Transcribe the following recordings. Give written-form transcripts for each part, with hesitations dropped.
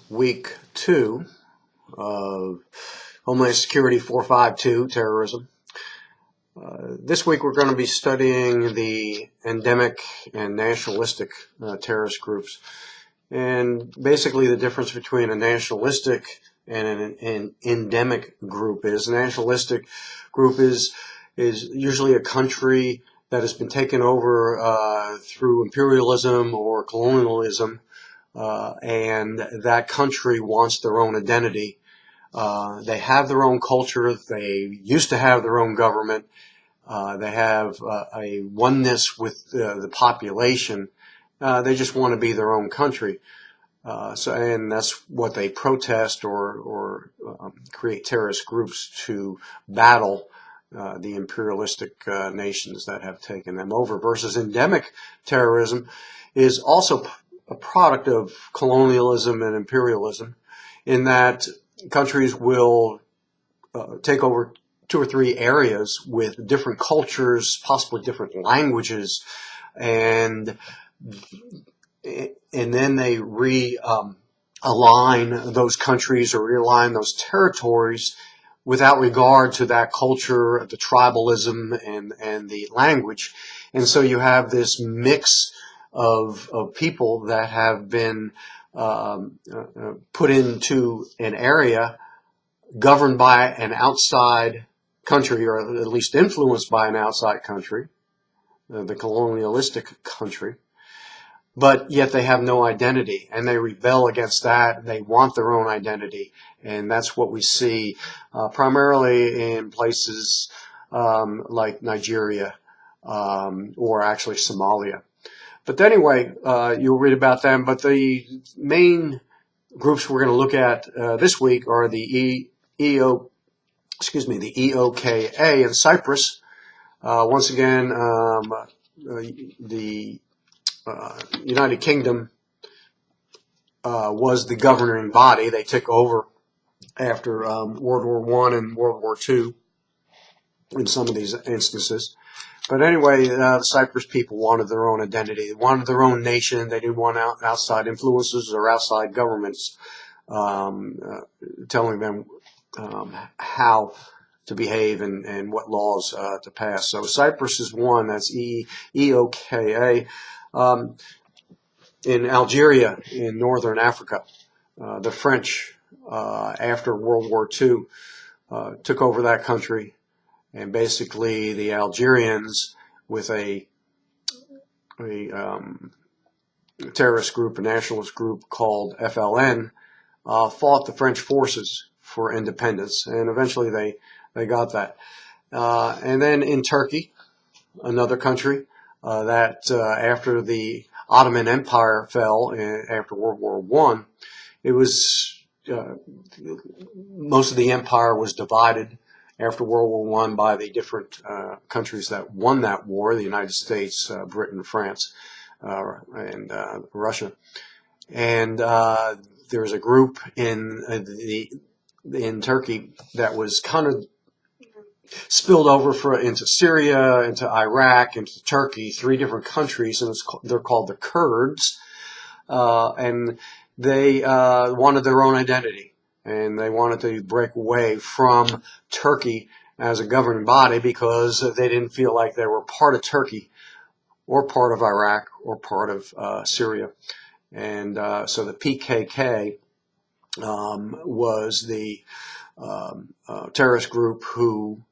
week 2 of Homeland Security 452, terrorism. This week we're going to be studying the endemic and nationalistic terrorist groups, and basically the difference between a nationalistic and an endemic group is. A nationalistic group is usually a country that has been taken over through imperialism or colonialism, and that country wants their own identity. They have their own culture. They used to have their own government. They have a oneness with the population. They just want to be their own country. And that's what they protest or create terrorist groups to battle the imperialistic nations that have taken them over. Versus endemic terrorism is also a product of colonialism and imperialism, in that countries will take over 2 or 3 areas with different cultures, possibly different languages, and then they realign those countries or realign those territories without regard to that culture, the tribalism, and the language. And so you have this mix of people that have been put into an area governed by an outside country, or at least influenced by an outside country, the colonialistic country, but yet they have no identity, and they rebel against that. They want their own identity, and that's what we see primarily in places like Nigeria or actually Somalia. But anyway, you'll read about them. But the main groups we're going to look at this week are the the EOKA in Cyprus. Once again, the United Kingdom was the governing body. They took over after World War I and World War II in some of these instances. But anyway, the Cyprus people wanted their own identity. They wanted their own nation. They didn't want outside influences or outside governments telling them how to behave and what laws to pass. So Cyprus is one. That's EOKA. In Algeria, in northern Africa, the French, after World War II, took over that country. And basically, the Algerians, with a terrorist group, a nationalist group called FLN, fought the French forces for independence, and eventually they got that. And then in Turkey, another country that after the Ottoman Empire fell after World War I, it was most of the empire was divided after World War I by the different countries that won that war: the United States, Britain, France, and Russia. And there was a group in Turkey that was kind of spilled over into Syria, into Iraq, into Turkey, 3 different countries, and they're called the Kurds. And they wanted their own identity. And they wanted to break away from Turkey as a governing body because they didn't feel like they were part of Turkey or part of Iraq or part of Syria. And so the PKK was the terrorist group who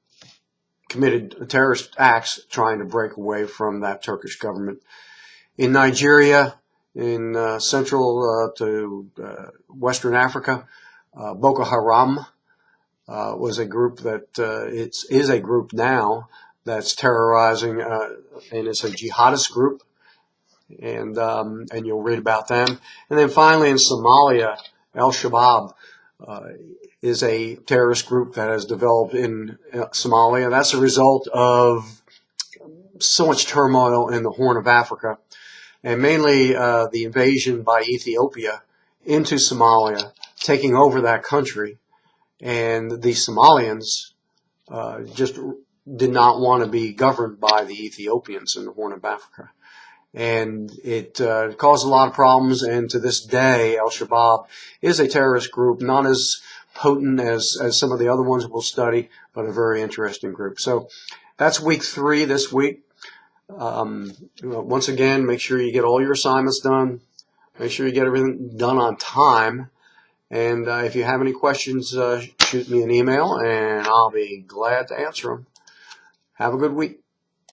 committed terrorist acts trying to break away from that Turkish government. In Nigeria, in central to Western Africa, Boko Haram was a group that is a group now that's terrorizing, and it's a jihadist group, and you'll read about them. And then finally in Somalia, Al-Shabaab is a terrorist group that has developed in Somalia. That's a result of so much turmoil in the Horn of Africa, and mainly the invasion by Ethiopia into Somalia, taking over that country. And the Somalians just did not want to be governed by the Ethiopians in the Horn of Africa. and it caused a lot of problems. And to this day, Al-Shabaab is a terrorist group, not as potent as some of the other ones we'll study, but a very interesting group. So that's week 3 this week. Once again, make sure you get all your assignments done. Make sure you get everything done on time. And if you have any questions, shoot me an email, and I'll be glad to answer them. Have a good week.